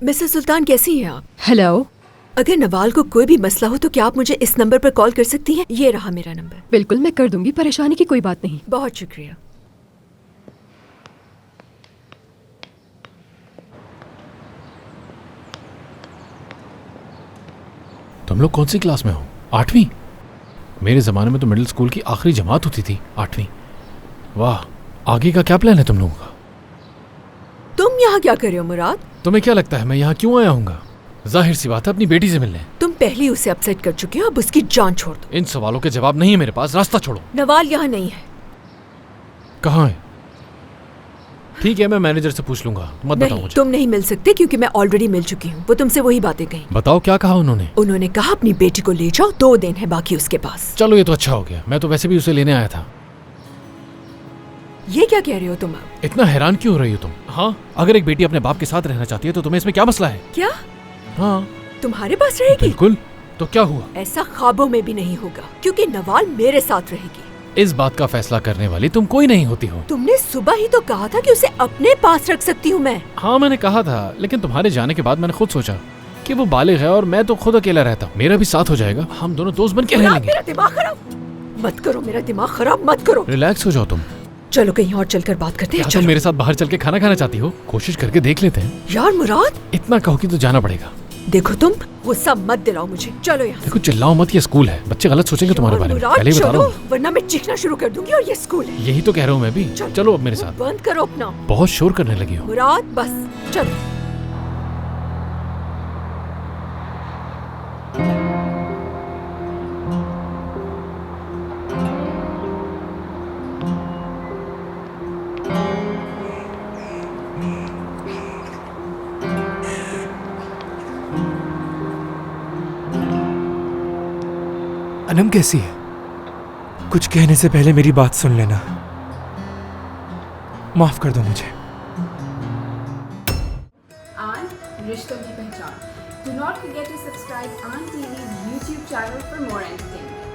Mrs सुल्तान, कैसी हैं आप? हेलो। अगर नवाल को कोई भी मसला हो तो क्या आप मुझे इस नंबर पर कॉल कर सकती हैं? ये रहा मेरा नंबर। बिल्कुल मैं कर दूंगी, परेशानी की कोई बात नहीं। बहुत शुक्रिया। तुम लोग कौन सी क्लास में हो? 8वीं? मेरे ज़माने में तो मिडिल स्कूल की आखिरी जमात होती थी 8वीं। वाह, आगे का क्या प्लान है तुम लोगों का? तुम यहाँ क्या कर रहे हो मुराद? तुम्हें क्या लगता है मैं यहाँ क्यों आया हूँगा? जाहिर सी बात है अपनी बेटी से मिलने। तुम पहले उसे अपसेट कर चुके हो, अब उसकी जान छोड़ दो। इन सवालों के जवाब नहीं है मेरे पास, रास्ता छोड़ो। नवाल यहाँ नहीं है। कहाँ है? ठीक है, मैं मैनेजर से पूछ लूंगा, मत बताओ नहीं, मुझे। तुम नहीं मिल सकते क्योंकि मैं ऑलरेडी मिल चुकी हूँ। वो तुमसे वही बातें कही। बताओ क्या कहा उन्होंने? उन्होंने कहा अपनी बेटी को ले जाओ, 2 दिन है बाकी उसके पास। चलो ये तो अच्छा हो गया, मैं तो वैसे भी उसे लेने आया था। ये क्या कह रहे हो तुम अब? इतना हैरान क्यों हो रही हो तुम? हाँ, अगर एक बेटी अपने बाप के साथ रहना चाहती है तो तुम्हें इसमें क्या मसला है? क्या हाँ तुम्हारे पास रहेगी? बिल्कुल। तो क्या हुआ? ऐसा ख्वाबों में भी नहीं होगा क्योंकि नवाल मेरे साथ रहेगी। इस बात का फैसला करने वाली तुम कोई नहीं होती हो। तुमने सुबह ही तो कहा था कि उसे अपने पास रख सकती हूँ मैं। हाँ मैंने कहा था, लेकिन तुम्हारे जाने के बाद मैंने खुद सोचा कि वो बालिग है और मैं तो खुद अकेला रहता हूँ। मेरा भी साथ हो जाएगा, हम दोनों दोस्त बन के रह लेंगे। मेरा दिमाग खराब मत करो, मेरा दिमाग खराब मत करो। रिलैक्स हो जाओ तुम। चलो कहीं और चलकर बात करते हैं। क्या तुम मेरे साथ बाहर चल के खाना खाना चाहती हो? कोशिश करके देख लेते हैं। यार मुराद, इतना कहोगी तो जाना पड़ेगा। देखो तुम गुस्सा मत दिलाओ मुझे। चलो यहाँ। देखो चिल्लाओ मत, ये स्कूल है, बच्चे गलत सोचेंगे तुम्हारे बारे में, पहले ही बता रहा हूँ। वरना मैं चीखना शुरू कर दूंगी और ये स्कूल है। यही तो कह रहा हूँ मैं भी। चलो अब मेरे साथ। बंद करो अपना। बहुत शोर करने लगी हो। मुराद बस चलो। अनम कैसी है? कुछ कहने से पहले मेरी बात सुन लेना। माफ कर दो मुझे। आन रिश्तों की पहचान। Do not forget to subscribe Aan TV's YouTube channel for more entertainment.